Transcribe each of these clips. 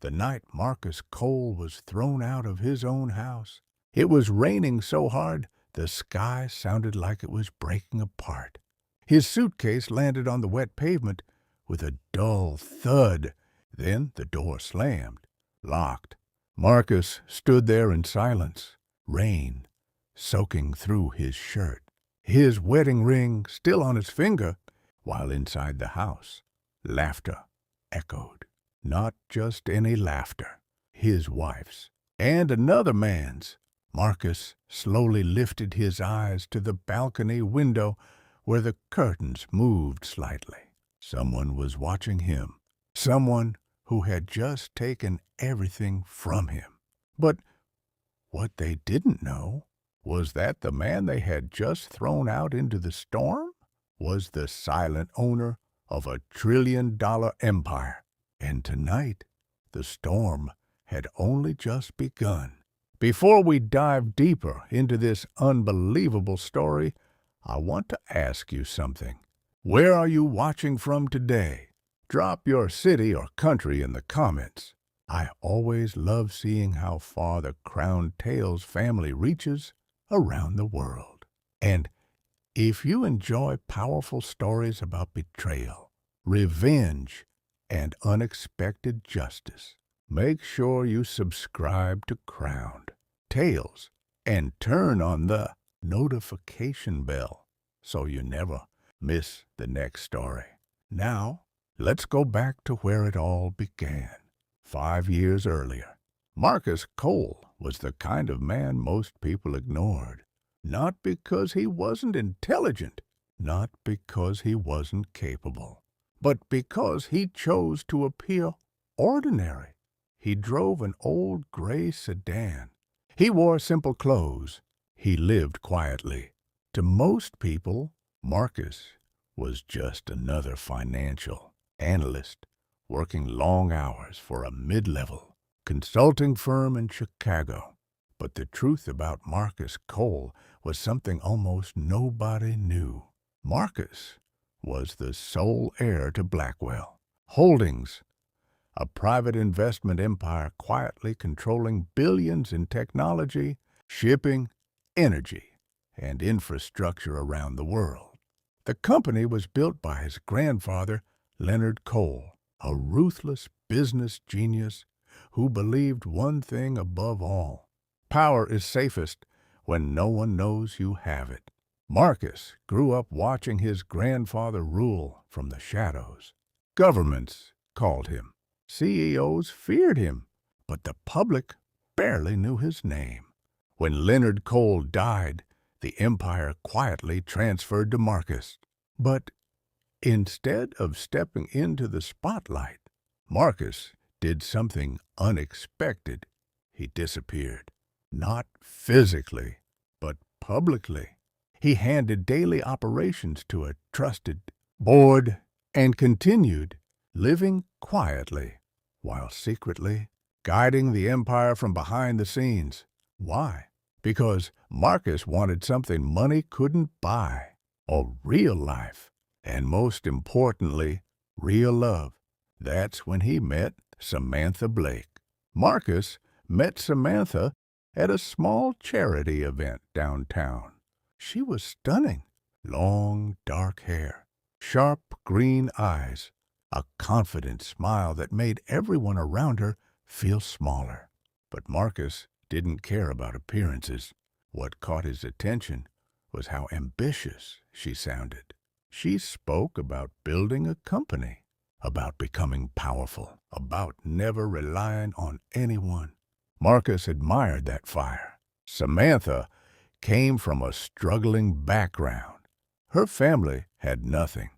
the night Marcus Cole was thrown out of his own house. It was raining so hard the sky sounded like it was breaking apart. His suitcase landed on the wet pavement with a dull thud. Then the door slammed, locked. Marcus stood there in silence, rain soaking through his shirt, his wedding ring still on his finger, while inside the house, laughter echoed. Not just any laughter, his wife's and another man's. Marcus slowly lifted his eyes to the balcony window where the curtains moved slightly. Someone was watching him, someone who had just taken everything from him. But what they didn't know was that the man they had just thrown out into the storm was the silent owner of a trillion-dollar empire. And tonight, the storm had only just begun. Before we dive deeper into this unbelievable story, I want to ask you something. Where are you watching from today? Drop your city or country in the comments. I always love seeing how far the Crown Tales family reaches around the world. And if you enjoy powerful stories about betrayal, revenge, and unexpected justice, make sure you subscribe to Crown Tales and turn on the notification bell so you never miss the next story. Now, let's go back to where it all began. 5 years earlier, Marcus Cole was the kind of man most people ignored. Not because he wasn't intelligent, not because he wasn't capable, but because he chose to appear ordinary. He drove an old gray sedan. He wore simple clothes. He lived quietly. To most people, Marcus was just another financial analyst working long hours for a mid-level consulting firm in Chicago. But the truth about Marcus Cole was something almost nobody knew. Marcus was the sole heir to Blackwell Holdings, a private investment empire quietly controlling billions in technology, shipping, energy, and infrastructure around the world. The company was built by his grandfather, Leonard Cole, a ruthless business genius who believed one thing above all: power is safest when no one knows you have it. Marcus grew up watching his grandfather rule from the shadows. Governments called him. CEOs feared him, but the public barely knew his name. When Leonard Cole died, the empire quietly transferred to Marcus. But instead of stepping into the spotlight, Marcus did something unexpected. He disappeared. Not physically, but publicly. He handed daily operations to a trusted board and continued living quietly while secretly guiding the empire from behind the scenes. Why? Because Marcus wanted something money couldn't buy: a real life, and most importantly, real love. That's when he met Samantha Blake. Marcus met Samantha at a small charity event downtown. She was stunning. Long, dark hair, sharp green eyes, a confident smile that made everyone around her feel smaller. But Marcus didn't care about appearances. What caught his attention was how ambitious she sounded. She spoke about building a company, about becoming powerful, about never relying on anyone. Marcus admired that fire. Samantha came from a struggling background. Her family had nothing.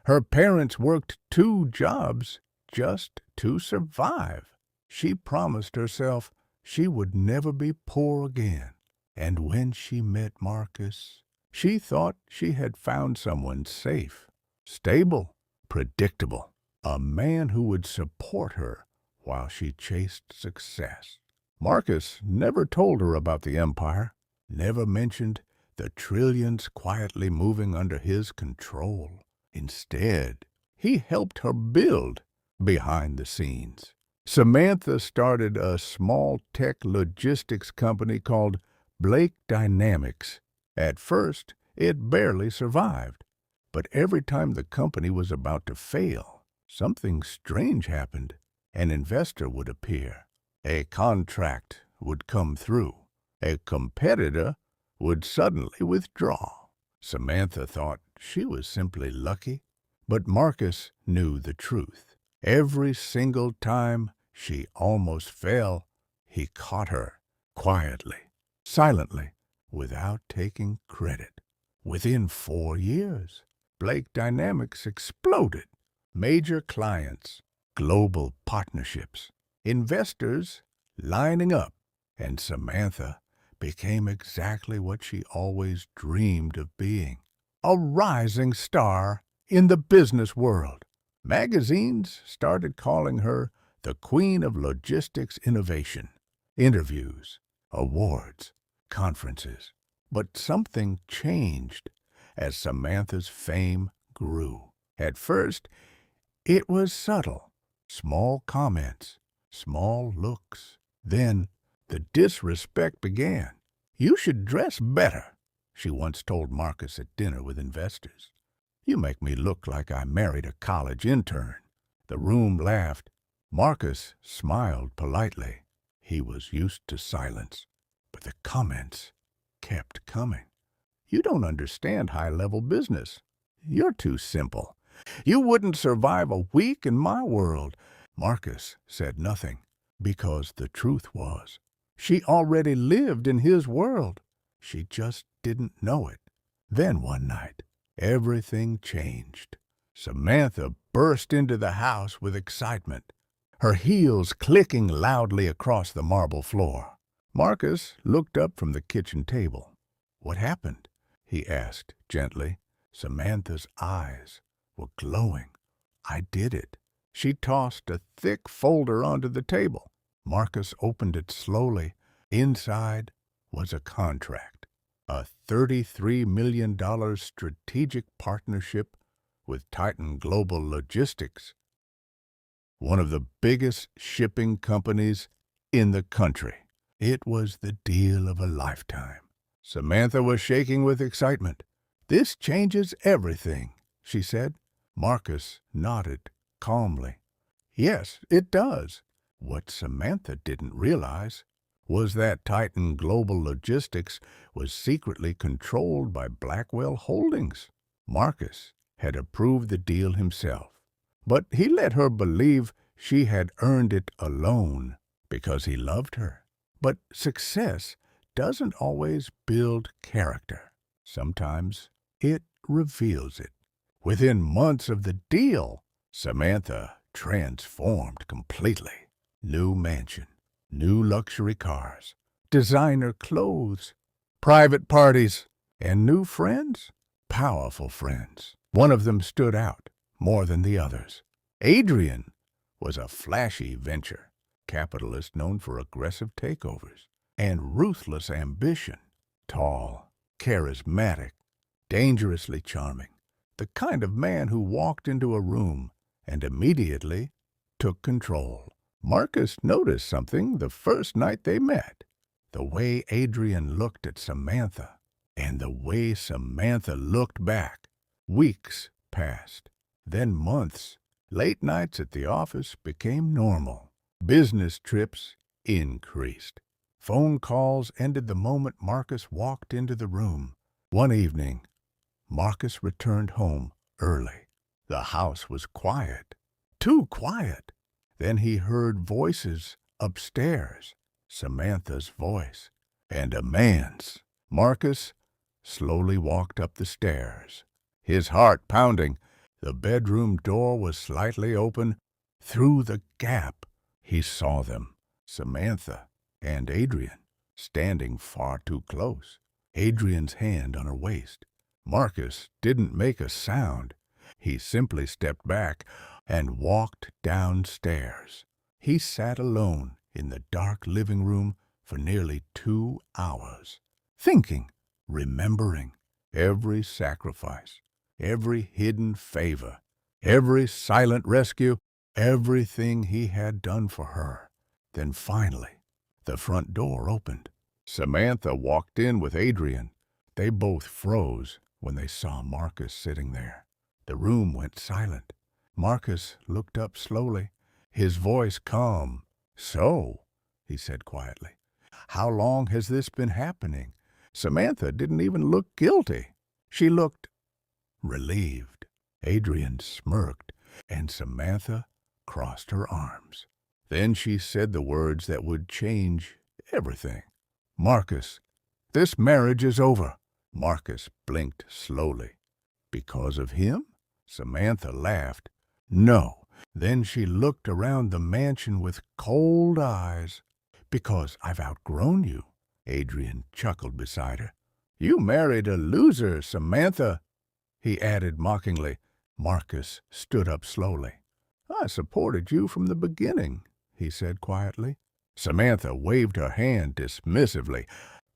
Her parents worked 2 jobs just to survive. She promised herself she would never be poor again. And when she met Marcus, she thought she had found someone safe, stable, predictable, a man who would support her while she chased success. Marcus never told her about the empire, never mentioned the trillions quietly moving under his control. Instead, he helped her build behind the scenes, Samantha started a small tech logistics company called Blake Dynamics. At first, it barely survived. But every time the company was about to fail, something strange happened. An investor would appear. A contract would come through. A competitor would suddenly withdraw. Samantha thought she was simply lucky, but Marcus knew the truth. Every single time she almost fell, he caught her quietly, silently, without taking credit. Within 4 years, Blake Dynamics exploded. Major clients, global partnerships, investors lining up, and Samantha became exactly what she always dreamed of being, a rising star in the business world. Magazines started calling her the Queen of Logistics Innovation. Interviews, awards, conferences. But something changed as Samantha's fame grew. At first, it was subtle. Small comments, small looks. Then the disrespect began. "You should dress better," she once told Marcus at dinner with investors. "You make me look like I married a college intern." The room laughed. Marcus smiled politely. He was used to silence, but the comments kept coming. "You don't understand high-level business. You're too simple. You wouldn't survive a week in my world." Marcus said nothing, because the truth was, she already lived in his world. She just didn't know it. Then one night, everything changed. Samantha burst into the house with excitement, her heels clicking loudly across the marble floor. Marcus looked up from the kitchen table. "What happened?" he asked gently. Samantha's eyes were glowing. "I did it." She tossed a thick folder onto the table. Marcus opened it slowly. Inside was a contract, a $33 million strategic partnership with Titan Global Logistics, one of the biggest shipping companies in the country. It was the deal of a lifetime. Samantha was shaking with excitement. "This changes everything," she said. Marcus nodded calmly. "Yes, it does." What Samantha didn't realize was that Titan Global Logistics was secretly controlled by Blackwell Holdings. Marcus had approved the deal himself, but he let her believe she had earned it alone because he loved her. But success doesn't always build character. Sometimes it reveals it. Within months of the deal, Samantha transformed completely. New mansion, new luxury cars, designer clothes, private parties, and new friends, powerful friends. One of them stood out more than the others. Adrian was a flashy venture capitalist known for aggressive takeovers and ruthless ambition. Tall, charismatic, dangerously charming. The kind of man who walked into a room and immediately took control. Marcus noticed something the first night they met. The way Adrian looked at Samantha and the way Samantha looked back. Weeks passed, then months. Late nights at the office became normal. Business trips increased. Phone calls ended the moment Marcus walked into the room. One evening, Marcus returned home early. The house was quiet, too quiet. Then he heard voices upstairs, Samantha's voice, and a man's. Marcus slowly walked up the stairs, his heart pounding. The bedroom door was slightly open. Through the gap, he saw them, Samantha and Adrian, standing far too close, Adrian's hand on her waist. Marcus didn't make a sound. He simply stepped back and walked downstairs. He sat alone in the dark living room for nearly 2 hours, thinking, remembering every sacrifice, every hidden favor, every silent rescue, everything he had done for her. Then finally, the front door opened. Samantha walked in with Adrian. They both froze when they saw Marcus sitting there. The room went silent. Marcus looked up slowly, his voice calm. "So," he said quietly, "how long has this been happening?" Samantha didn't even look guilty. She looked relieved. Adrian smirked, and Samantha crossed her arms. Then she said the words that would change everything. "Marcus, this marriage is over." Marcus blinked slowly. "Because of him?" Samantha laughed. "No." Then she looked around the mansion with cold eyes. "Because I've outgrown you." Adrian chuckled beside her. "You married a loser, Samantha," he added mockingly. Marcus stood up slowly. "I supported you from the beginning," he said quietly. Samantha waved her hand dismissively.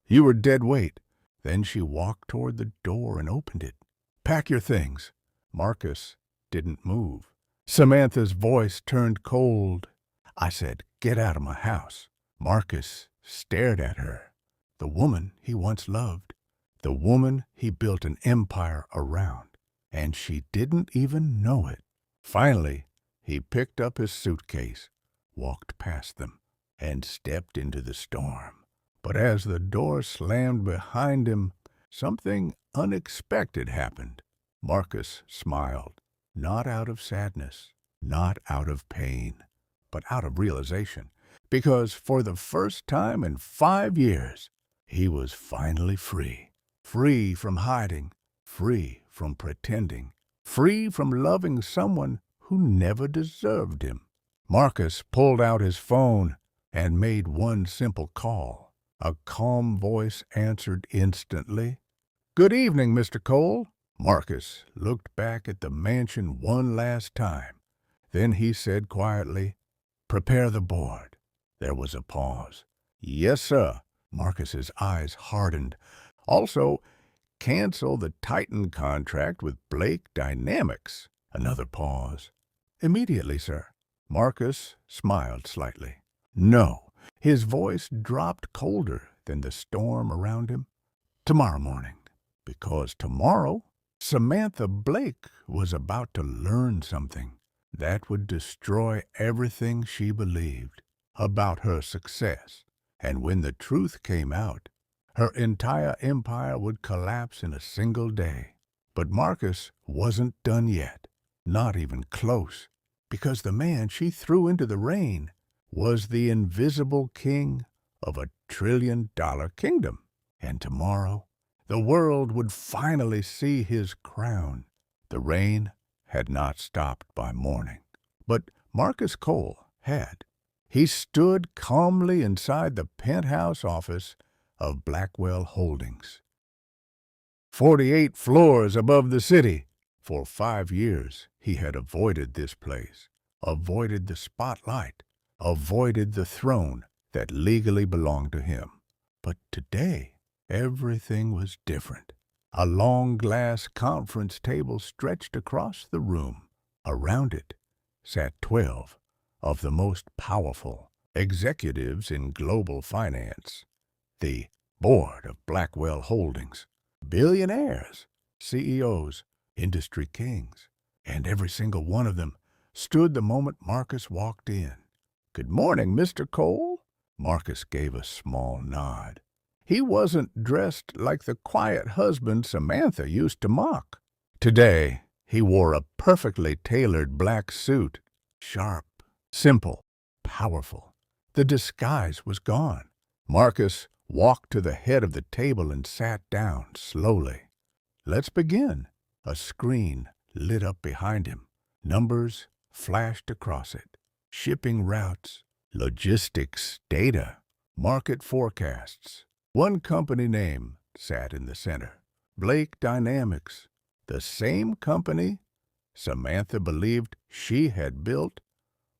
"You were dead weight." Then she walked toward the door and opened it. "Pack your things." Marcus didn't move. Samantha's voice turned cold. "I said, get out of my house." Marcus stared at her. The woman he once loved. The woman he built an empire around. And she didn't even know it. Finally, he picked up his suitcase, walked past them, and stepped into the storm. But as the door slammed behind him, something unexpected happened. Marcus smiled, not out of sadness, not out of pain, but out of realization, because for the first time in 5 years, he was finally free. Free from hiding, free from pretending, free from loving someone who never deserved him. Marcus pulled out his phone and made one simple call. A calm voice answered instantly. "Good evening, Mr. Cole." Marcus looked back at the mansion one last time. Then he said quietly, "Prepare the board." There was a pause. "Yes, sir." Marcus's eyes hardened. "Also, cancel the Titan contract with Blake Dynamics." Another pause. "Immediately, sir." Marcus smiled slightly. "No." His voice dropped colder than the storm around him. "Tomorrow morning." Because tomorrow, Samantha Blake was about to learn something that would destroy everything she believed about her success. And when the truth came out, her entire empire would collapse in a single day. But Marcus wasn't done yet, not even close, because the man she threw into the rain was the invisible king of a $1 trillion kingdom. And tomorrow, the world would finally see his crown. The rain had not stopped by morning, but Marcus Cole had. He stood calmly inside the penthouse office of Blackwell Holdings. 48 floors above the city. For 5 years, he had avoided this place, avoided the spotlight, avoided the throne that legally belonged to him. But today, everything was different. A long glass conference table stretched across the room. Around it sat 12 of the most powerful executives in global finance. The board of Blackwell Holdings. Billionaires, CEOs, industry kings. And every single one of them stood the moment Marcus walked in. "Good morning, Mr. Cole." Marcus gave a small nod. He wasn't dressed like the quiet husband Samantha used to mock. Today, he wore a perfectly tailored black suit. Sharp, simple, powerful. The disguise was gone. Marcus walked to the head of the table and sat down slowly. "Let's begin." A screen lit up behind him. Numbers flashed across it. Shipping routes, logistics data, market forecasts. One company name sat in the center. Blake Dynamics. The same company Samantha believed she had built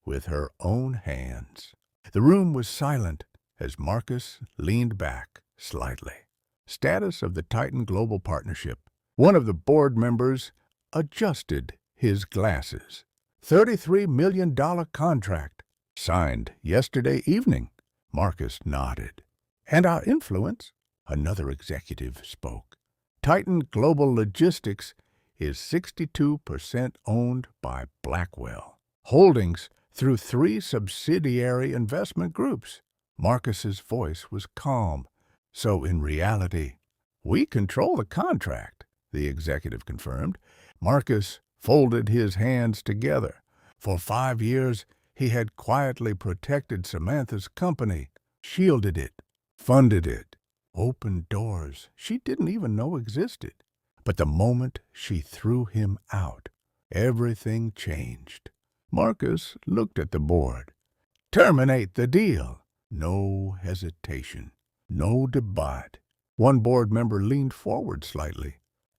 with her own hands. The room was silent as Marcus leaned back slightly. Status of the Titan Global Partnership. One of the board members adjusted his glasses. $33 million contract. Signed yesterday evening. Marcus nodded. And our influence? Another executive spoke. Titan Global Logistics is 62% owned by Blackwell Holdings through 3 subsidiary investment groups. Marcus's voice was calm. So in reality, we control the contract, the executive confirmed. Marcus folded his hands together. For 5 years, he had quietly protected Samantha's company, shielded it, funded it, opened doors she didn't even know existed. But the moment she threw him out, everything changed. Marcus looked at the board. Terminate the deal. No hesitation. No debate. One board member leaned forward slightly.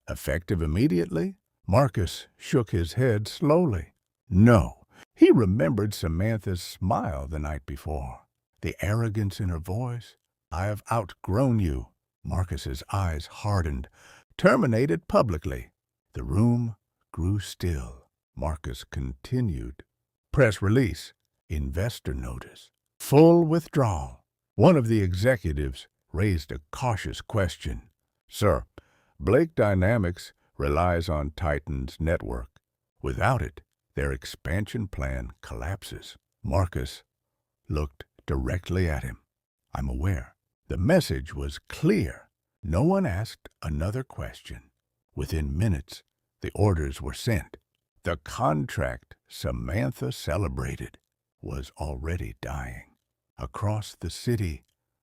Effective immediately? Marcus shook his head slowly. No. He remembered Samantha's smile the night before. The arrogance in her voice. I have outgrown you. Marcus's eyes hardened. Terminated publicly. The room grew still. Marcus continued. Press release. Investor notice. Full withdrawal. One of the executives raised a cautious question. Sir, Blake Dynamics relies on Titan's network. Without it, their expansion plan collapses. Marcus looked directly at him. I'm aware. The message was clear. No one asked another question. Within minutes, the orders were sent. The contract Samantha celebrated was already dying. Across the city,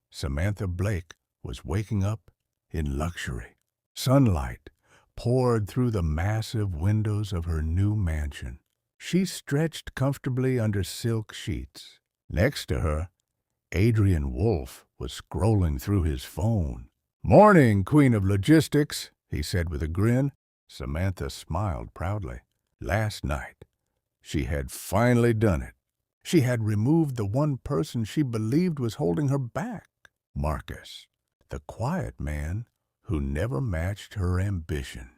Samantha Blake was waking up in luxury. Sunlight poured through the massive windows of her new mansion. She stretched comfortably under silk sheets. Next to her, Adrian Wolfe was scrolling through his phone. Morning, Queen of Logistics, he said with a grin. Samantha smiled proudly. Last night, she had finally done it. She had removed the one person she believed was holding her back, Marcus, the quiet man who never matched her ambition,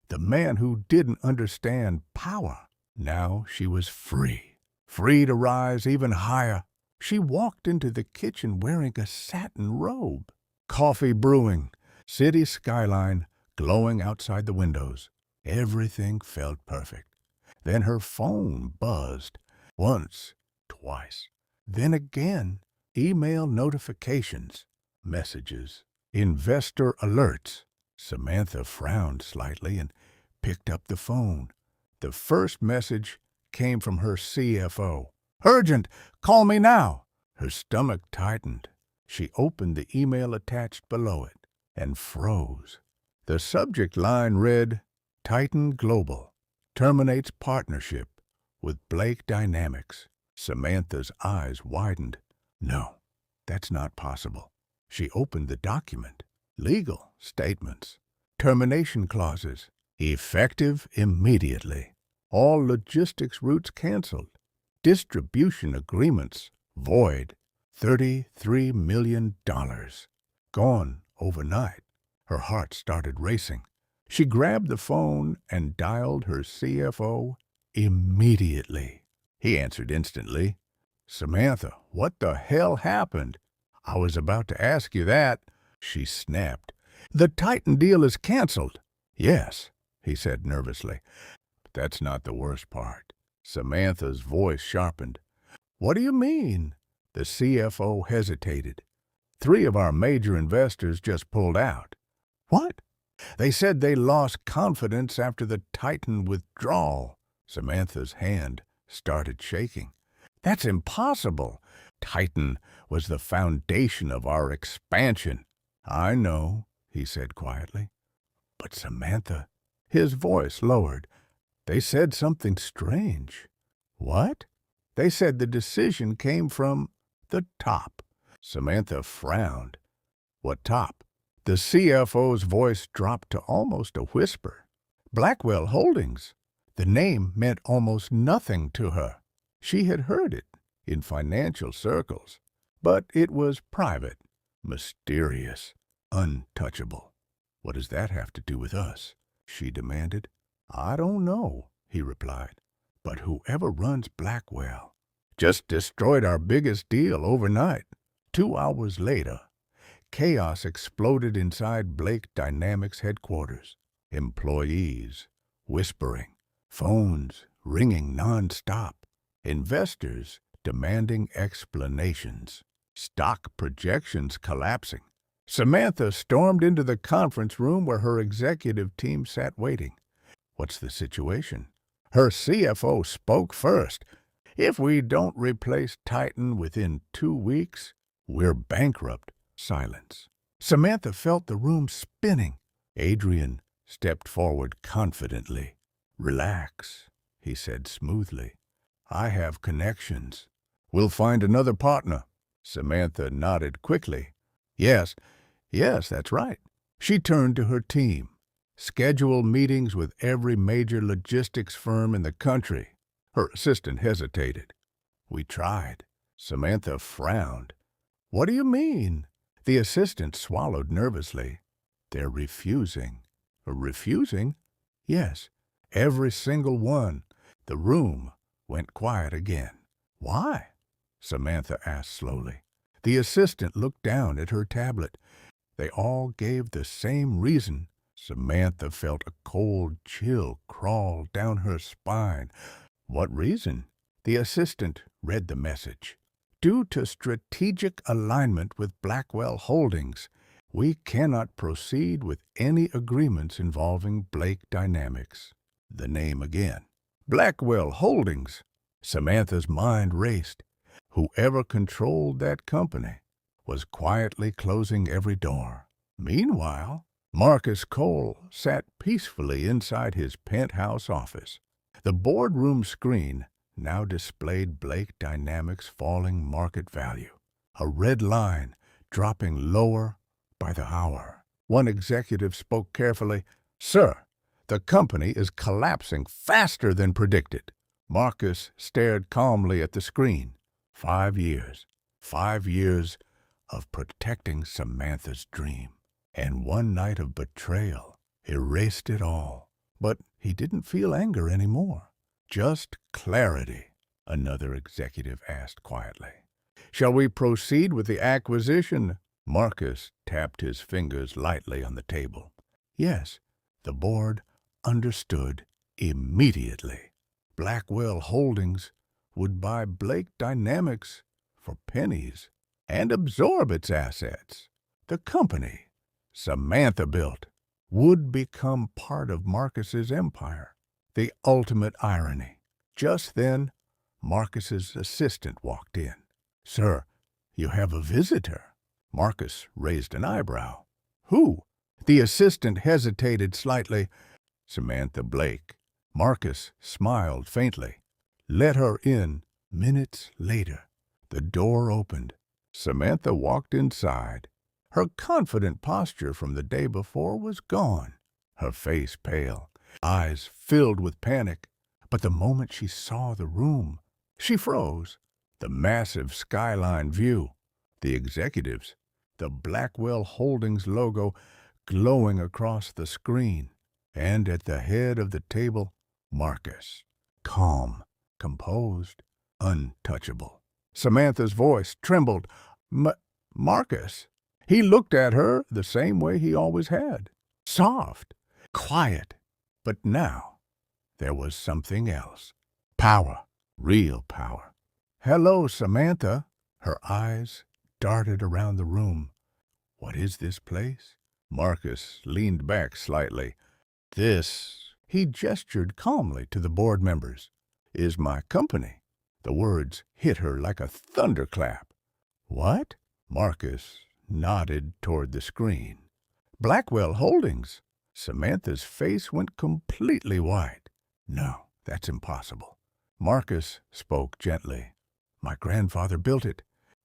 the man who didn't understand power. Now she was free to rise even higher. She walked into the kitchen wearing a satin robe. Coffee brewing, city skyline glowing outside the windows. Everything felt perfect. Then her phone buzzed. Once, twice. Then again, email notifications, messages, investor alerts. Samantha frowned slightly and picked up the phone. The first message came from her CFO. Urgent! Call me now! Her stomach tightened. She opened the email attached below it and froze. The subject line read, Titan Global terminates partnership with Blake Dynamics. Samantha's eyes widened. No, that's not possible. She opened the document. Legal statements. Termination clauses. Effective immediately. All logistics routes canceled. Distribution agreements void. $33 million. Gone overnight. Her heart started racing. She grabbed the phone and dialed her CFO immediately. He answered instantly. Samantha, what the hell happened? I was about to ask you that. She snapped. The Titan deal is canceled. Yes, he said nervously. But that's not the worst part. Samantha's voice sharpened. What do you mean? The CFO hesitated. 3 of our major investors just pulled out. What? They said they lost confidence after the Titan withdrawal. Samantha's hand started shaking. That's impossible. Titan was the foundation of our expansion. I know, he said quietly. But Samantha, his voice lowered. They said something strange. What? They said the decision came from the top. Samantha frowned. What top? The CFO's voice dropped to almost a whisper. Blackwell Holdings. The name meant almost nothing to her. She had heard it in financial circles, but it was private, mysterious, untouchable. What does that have to do with us? She demanded. I don't know, he replied. But whoever runs Blackwell just destroyed our biggest deal overnight. 2 hours later, chaos exploded inside Blake Dynamics headquarters. Employees whispering, phones ringing nonstop, investors demanding explanations, stock projections collapsing. Samantha stormed into the conference room where her executive team sat waiting. What's the situation? Her CFO spoke first. If we don't replace Titan within 2 weeks, we're bankrupt. Silence. Samantha felt the room spinning. Adrian stepped forward confidently. Relax, he said smoothly. I have connections. We'll find another partner. Samantha nodded quickly. Yes, that's right. She turned to her team. Schedule meetings with every major logistics firm in the country. Her assistant hesitated. We tried. Samantha frowned. What do you mean? The assistant swallowed nervously. They're refusing. Refusing? Yes, every single one. The room went quiet again. Why? Samantha asked slowly. The assistant looked down at her tablet. They all gave the same reason. Samantha felt a cold chill crawl down her spine. What reason? The assistant read the message. Due to strategic alignment with Blackwell Holdings, we cannot proceed with any agreements involving Blake Dynamics. The name again. Blackwell Holdings. Samantha's mind raced. Whoever controlled that company was quietly closing every door. Meanwhile, Marcus Cole sat peacefully inside his penthouse office. The boardroom screen now displayed Blake Dynamics' falling market value, a red line dropping lower by the hour. One executive spoke carefully. Sir, the company is collapsing faster than predicted. Marcus stared calmly at the screen. 5 years. 5 years of protecting Samantha's dream. And one night of betrayal erased it all. But he didn't feel anger anymore. Just clarity, another executive asked quietly. Shall we proceed with the acquisition? Marcus tapped his fingers lightly on the table. Yes, the board understood immediately. Blackwell Holdings would buy Blake Dynamics for pennies and absorb its assets. The company Samantha built would become part of Marcus's empire. The ultimate irony. Just then, Marcus's assistant walked in. Sir, you have a visitor. Marcus raised an eyebrow. Who? The assistant hesitated slightly. Samantha Blake. Marcus smiled faintly. Let her in. Minutes later, the door opened. Samantha walked inside. Her confident posture from the day before was gone. Her face pale, eyes filled with panic. But the moment she saw the room, she froze. The massive skyline view, the executives, the Blackwell Holdings logo glowing across the screen, and at the head of the table, Marcus, calm, composed, untouchable. Samantha's voice trembled. Marcus. He looked at her the same way he always had. Soft, quiet. But now there was something else. Power, real power. Hello, Samantha. Her eyes darted around the room. What is this place? Marcus leaned back slightly. This, he gestured calmly to the board members, is my company. The words hit her like a thunderclap. What? Marcus nodded toward the screen. Blackwell Holdings. Samantha's face went completely white. No, that's impossible. Marcus spoke gently. My grandfather built it,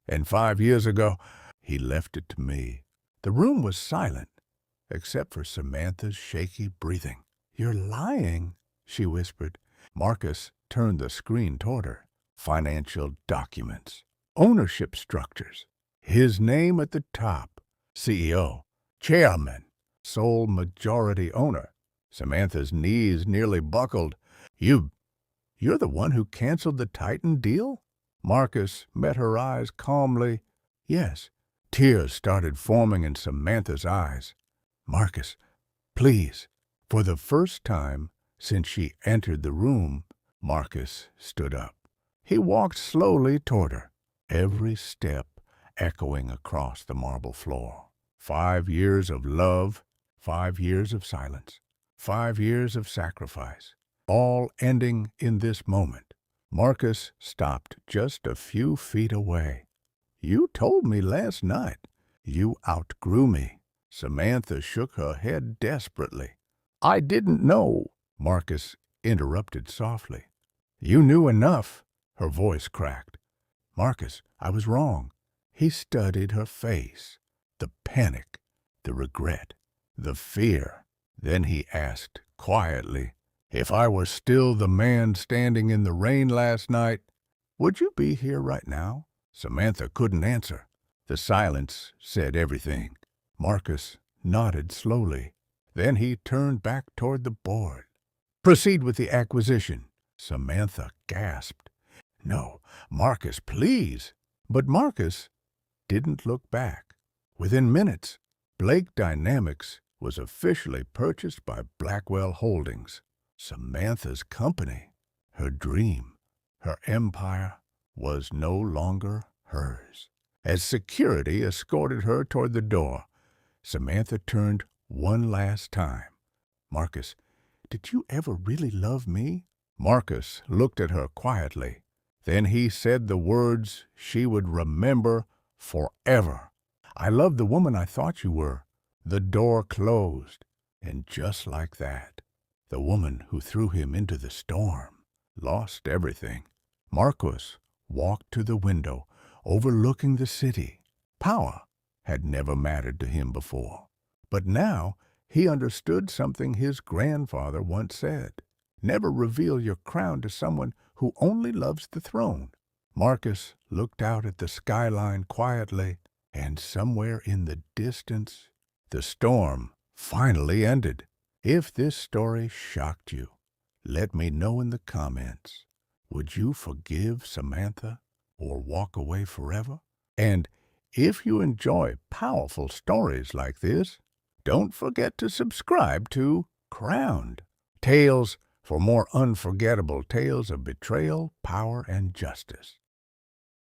and 5 years ago, he left it to me. The room was silent, except for Samantha's shaky breathing. You're lying, she whispered. Marcus turned the screen toward her. Financial documents, ownership structures. His name at the top, CEO, chairman, sole majority owner. Samantha's knees nearly buckled. You You're the one who canceled the Titan deal? Marcus met her eyes calmly. Yes. Tears started forming in Samantha's eyes. Marcus, please. For the first time since she entered the room, Marcus stood up. He walked slowly toward her, every step echoing across the marble floor. 5 years of love, 5 years of silence, 5 years of sacrifice, all ending in this moment. Marcus stopped just a few feet away. You told me last night. You outgrew me. Samantha shook her head desperately. I didn't know, Marcus interrupted softly. You knew enough, her voice cracked. Marcus, I was wrong. He studied her face, the panic, the regret, the fear. Then he asked quietly, if I were still the man standing in the rain last night, would you be here right now? Samantha couldn't answer. The silence said everything. Marcus nodded slowly. Then he turned back toward the board. Proceed with the acquisition. Samantha gasped. No, Marcus, please. But Marcus didn't look back. Within minutes, Blake Dynamics was officially purchased by Blackwell Holdings. Samantha's company, her dream, her empire, was no longer hers. As security escorted her toward the door, Samantha turned one last time. Marcus, did you ever really love me? Marcus looked at her quietly. Then he said the words she would remember forever. I loved the woman I thought you were. The door closed, and just like that, the woman who threw him into the storm lost everything. Marcus walked to the window, overlooking the city. Power had never mattered to him before. But now he understood something his grandfather once said. Never reveal your crown to someone who only loves the throne. Marcus looked out at the skyline quietly, and somewhere in the distance, the storm finally ended. If this story shocked you, let me know in the comments. Would you forgive Samantha or walk away forever? And if you enjoy powerful stories like this, don't forget to subscribe to Crowned Tales for more unforgettable tales of betrayal, power, and justice.